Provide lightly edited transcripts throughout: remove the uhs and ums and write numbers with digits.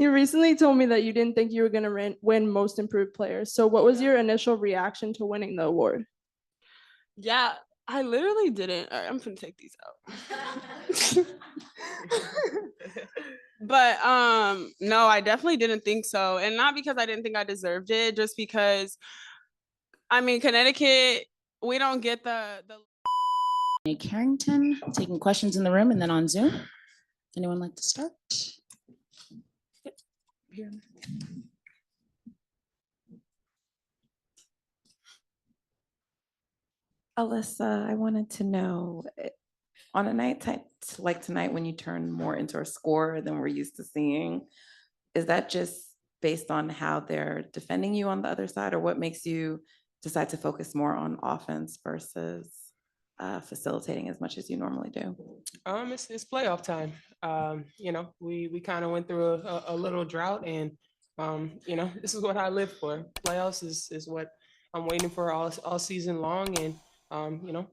You recently told me that you didn't think you were going to win Most Improved Player. So what was your initial reaction to winning the award? Yeah, I literally didn't. All right, I'm gonna take these out. But no, I definitely didn't think so. And not because I didn't think I deserved it, just because I mean Connecticut, we don't get the Dijonai Carrington, taking questions in the room and then on Zoom. Anyone like to start? Here. Alyssa, I wanted to know, on a night like tonight, when you turn more into a scorer than we're used to seeing, is that just based on how they're defending you on the other side, or what makes you decide to focus more on offense versus facilitating as much as you normally do? It's playoff time. We kind of went through a little drought, and this is what I live for. Playoffs is what I'm waiting for all season long, and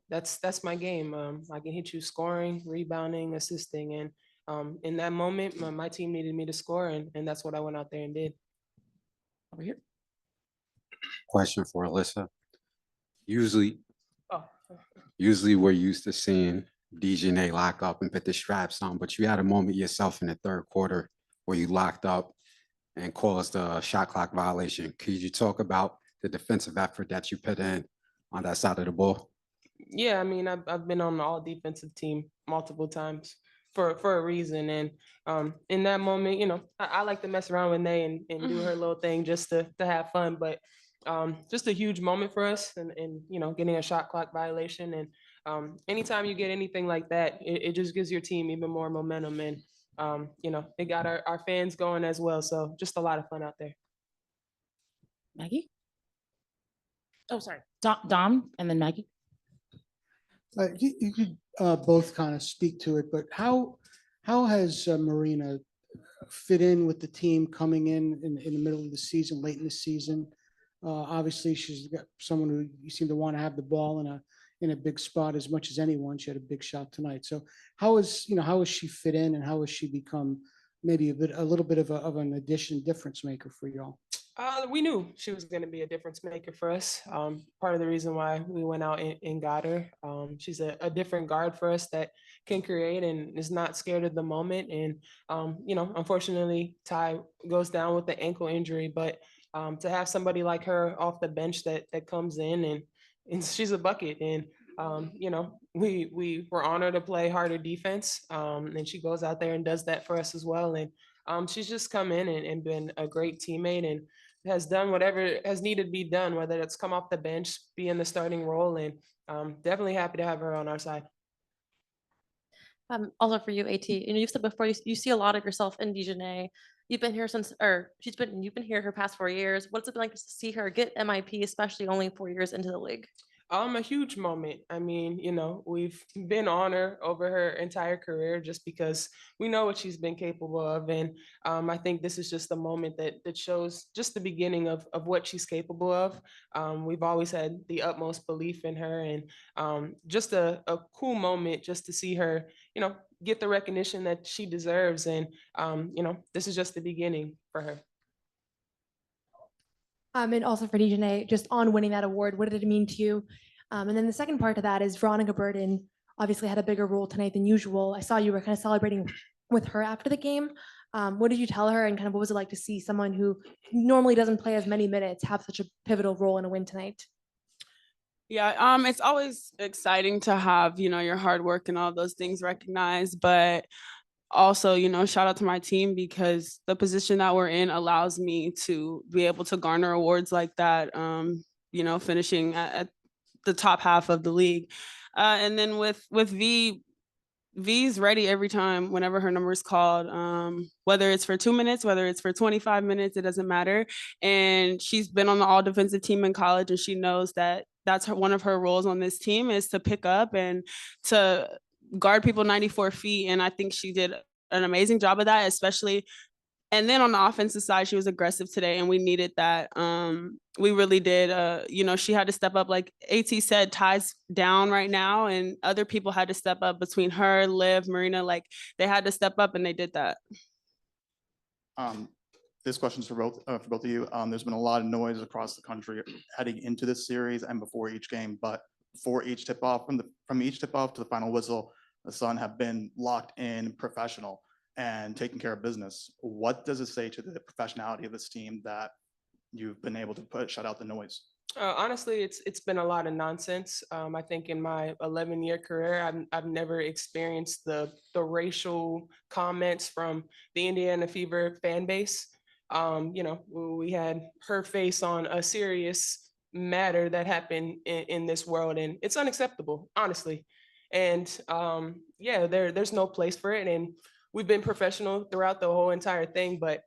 that's my game. I can hit you scoring, rebounding, assisting, and in that moment, my team needed me to score, and that's what I went out there and did. Over here. Question for Alyssa. Usually we're used to seeing Dijonai lock up and put the straps on, but you had a moment yourself in the third quarter where you locked up and caused a shot clock violation. Could you talk about the defensive effort that you put in on that side of the ball? Yeah, I mean, I've been on the all defensive team multiple times for a reason, and in that moment, I like to mess around with Nay and do her little thing just to have fun, but just a huge moment for us, and getting a shot clock violation, and anytime you get anything like that, it just gives your team even more momentum, and it got our fans going as well, so just a lot of fun out there. Maggie? Oh, sorry. Dom and then Maggie. You could both kind of speak to it, but how has Marina fit in with the team coming in the middle of the season, late in the season? Obviously, she's got someone who you seem to want to have the ball in a big spot as much as anyone. She had a big shot tonight. So how has she fit in, and how has she become maybe a little bit of an difference maker for y'all? We knew she was going to be a difference maker for us. Part of the reason why we went out and got her. She's a different guard for us that can create and is not scared of the moment. And, unfortunately, Ty goes down with the ankle injury. But to have somebody like her off the bench that comes in and she's a bucket. And, we were honored to play harder defense. And she goes out there and does that for us as well. And she's just come in and been a great teammate and has done whatever has needed to be done, whether it's come off the bench, be in the starting role, and definitely happy to have her on our side. Also for you, AT, you've said before you see a lot of yourself in Dijonai. You've been here you've been here her past 4 years. What's it been like to see her get MIP, especially only 4 years into the league? A huge moment. I mean, we've been on her over her entire career just because we know what she's been capable of. And I think this is just a moment that shows just the beginning of what she's capable of. We've always had the utmost belief in her, and just a cool moment just to see her, get the recognition that she deserves. And, this is just the beginning for her. And also for Dijonai, just on winning that award, what did it mean to you? And then the second part of that is Veronica Burden obviously had a bigger role tonight than usual. I saw you were kind of celebrating with her after the game. What did you tell her, and kind of what was it like to see someone who normally doesn't play as many minutes have such a pivotal role in a win tonight? Yeah, it's always exciting to have, your hard work and all those things recognized, but also, shout out to my team, because the position that we're in allows me to be able to garner awards like that, finishing at the top half of the league. And then with V's ready every time, whenever her number is called, whether it's for 2 minutes, whether it's for 25 minutes, it doesn't matter. And she's been on the all defensive team in college, and she knows that that's one of her roles on this team is to pick up and to guard people 94 feet. And I think she did an amazing job of that, especially. And then on the offensive side, she was aggressive today, and we needed that. We really did. She had to step up. Like AT said, Ty's down right now, and other people had to step up between her, Liv, Marina. Like they had to step up, and they did that. this question's for both of you. There's been a lot of noise across the country heading into this series and before each game, but before each tip-off, from each tip-off to the final whistle, the Sun have been locked in, professional, and taking care of business. What does it say to the professionality of this team that you've been able to shut out the noise? Honestly, it's been a lot of nonsense. I think in my 11-year career, I've never experienced the racial comments from the Indiana Fever fan base. We had her face on a serious matter that happened in this world, and it's unacceptable, honestly. And there's no place for it. And we've been professional throughout the whole entire thing, but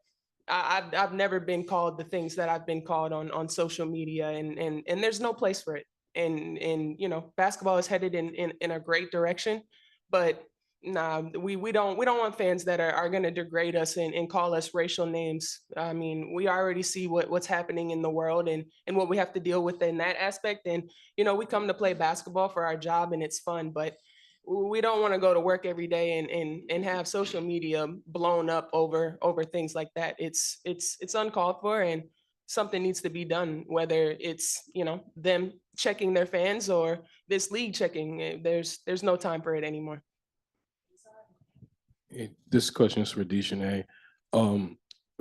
I've never been called the things that I've been called on social media, and there's no place for it. And basketball is headed in a great direction, but nah, we don't want fans that are going to degrade us and call us racial names. I mean, we already see what's happening in the world and what we have to deal with in that aspect. And we come to play basketball for our job, and it's fun, but we don't want to go to work every day and have social media blown up over things like that. It's uncalled for, and something needs to be done, whether it's them checking their fans or this league checking. There's no time for it anymore. This question is for Dijonai.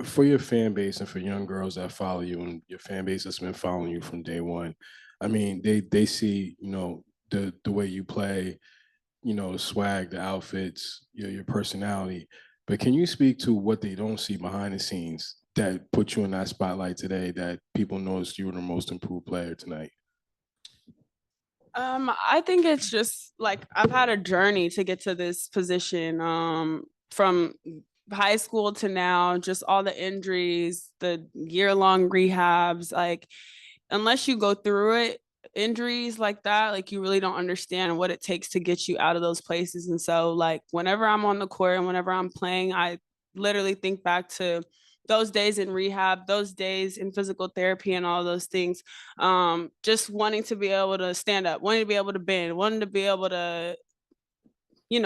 For your fan base and for young girls that follow you, and your fan base that's been following you from day one, I mean, they see the way you play, the swag, the outfits, your personality. But can you speak to what they don't see behind the scenes that put you in that spotlight today, that people noticed you were the most improved player tonight? I think it's just like I've had a journey to get to this position, from high school to now, just all the injuries, the year-long rehabs. Like, unless you go through it, injuries like that, like, you really don't understand what it takes to get you out of those places. And so, like, whenever I'm on the court and whenever I'm playing, I literally think back to those days in rehab, those days in physical therapy and all those things. Just wanting to be able to stand up, wanting to be able to bend, wanting to be able to,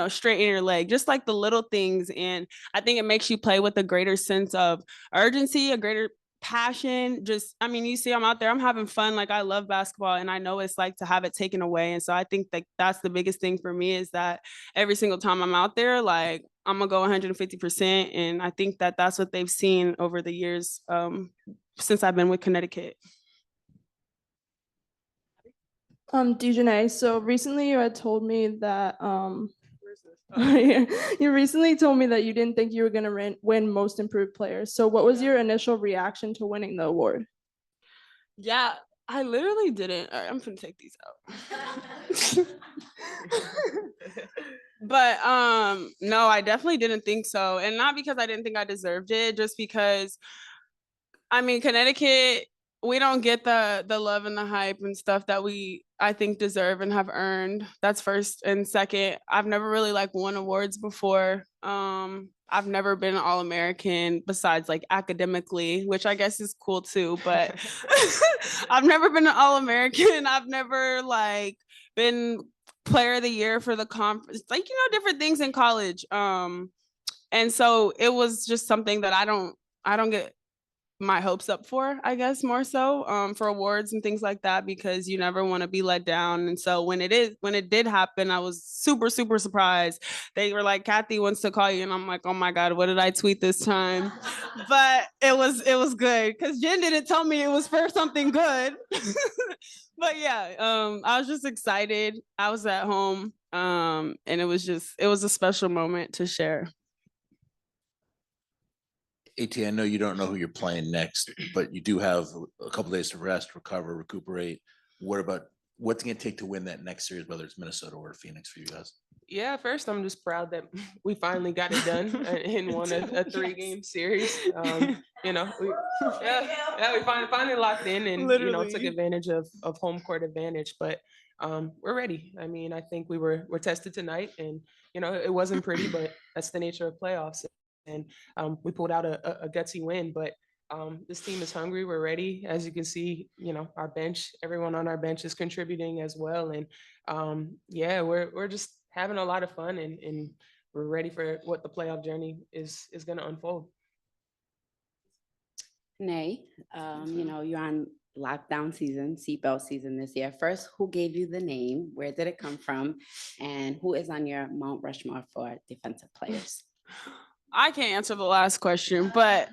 straighten your leg, just like the little things. And I think it makes you play with a greater sense of urgency, a greater passion. Just, I mean, you see, I'm out there, I'm having fun. Like, I love basketball, and I know it's like to have it taken away. And so I think that that's the biggest thing for me, is that every single time I'm out there, like, I'm gonna go 150%. And I think that that's what they've seen over the years, since I've been with Connecticut. Dijonai, so recently you had told me that you recently told me that you didn't think you were going to win most improved player. So what was your initial reaction to winning the award? Yeah, I literally didn't. All right, I'm gonna take these out. But no, I definitely didn't think so. And not because I didn't think I deserved it, just because, I mean, Connecticut, we don't get the love and the hype and stuff that I think deserve and have earned. That's first. And second, I've never really won awards before. I've never been an All-American besides academically, which I guess is cool too, but I've never been an All-American. I've never been player of the year for the conference, different things in college. And so it was just something that I don't get my hopes up for, I guess, more so, for awards and things like that, because you never want to be let down. And so when it did happen, I was super, super surprised. They were like, Kathy wants to call you. And I'm like, oh my God, what did I tweet this time? But it was good, because Jen didn't tell me it was for something good. But yeah, I was just excited. I was at home, and it was a special moment to share. AT, I know you don't know who you're playing next, but you do have a couple days to rest, recover, recuperate. What's it going to take to win that next series, whether it's Minnesota or Phoenix for you guys? Yeah, first, I'm just proud that we finally got it done and won a 3-game series. We finally locked in and took advantage of home court advantage. But we're ready. I mean, I think we're tested tonight, and it wasn't pretty, but that's the nature of playoffs. And we pulled out a gutsy win, but this team is hungry. We're ready. As you can see, our bench, everyone on our bench is contributing as well. And we're just having a lot of fun, and we're ready for what the playoff journey is going to unfold. Nay, you know, you're on lockdown season, seatbelt season this year. First, who gave you the name? Where did it come from? And who is on your Mount Rushmore for defensive players? I can't answer the last question, but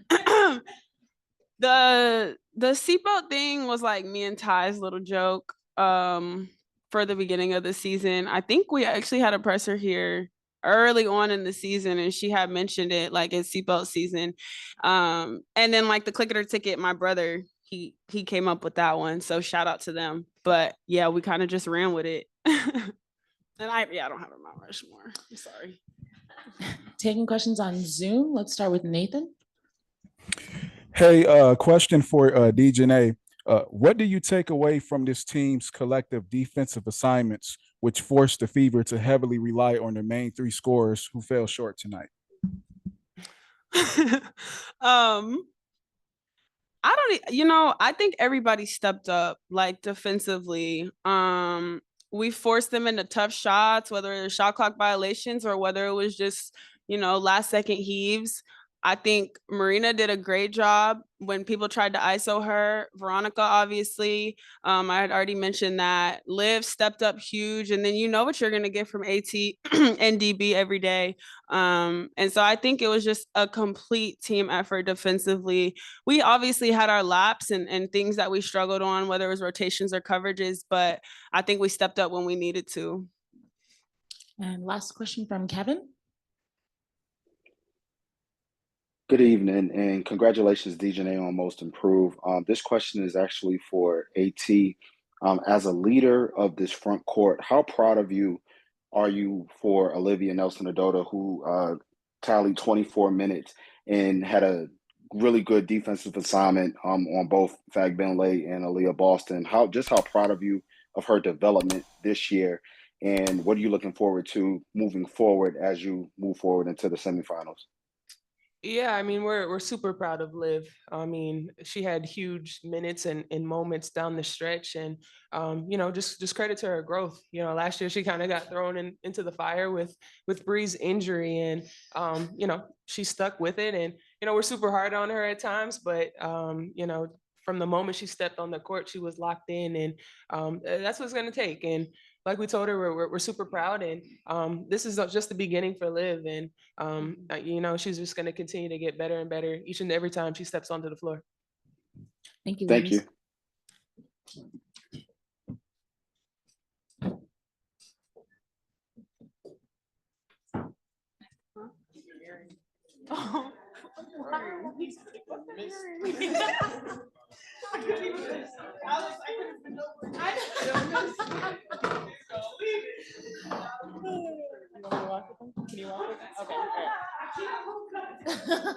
the seatbelt thing was like me and Ty's little joke for the beginning of the season. I think we actually had a presser here early on in the season, and she had mentioned it like it's seatbelt season. And then like the click it or ticket, my brother, he came up with that one. So shout out to them. But yeah, we kind of just ran with it. And I don't have a Mount Rushmore. I'm sorry. Taking questions on Zoom. Let's start with Nathan. Hey, question for Dijonai. What do you take away from this team's collective defensive assignments, which forced the Fever to heavily rely on their main three scorers who fell short tonight? I think everybody stepped up like defensively. We forced them into tough shots, whether it was shot clock violations or whether it was just, last second heaves. I think Marina did a great job when people tried to ISO her. Veronica, obviously, I had already mentioned that. Liv stepped up huge, and then you know what you're going to get from AT and DB every day. And so I think it was just a complete team effort defensively. We obviously had our laps and things that we struggled on, whether it was rotations or coverages, but I think we stepped up when we needed to. And last question from Kevin. Good evening and congratulations, Dijonai, on Most Improved. This question is actually for AT. As a leader of this front court, how proud of you are you for Olivia Nelson-Ododa, who tallied 24 minutes and had a really good defensive assignment on both Fagbenle and Aaliyah Boston? How proud of you of her development this year, and what are you looking forward to moving forward as you move forward into the semifinals? Yeah, I mean, we're super proud of Liv. I mean, she had huge minutes and moments down the stretch, and just credit to her growth. Last year she kind of got thrown into the fire with Bree's injury, and she stuck with it. And we're super hard on her at times, but from the moment she stepped on the court, she was locked in, and that's what it's going to take. And like we told her, we're super proud, and this is just the beginning for Liv, and she's just going to continue to get better and better each and every time she steps onto the floor. Thank you. Thank you. You want me to walk with them? Can you walk with them? Okay. All right.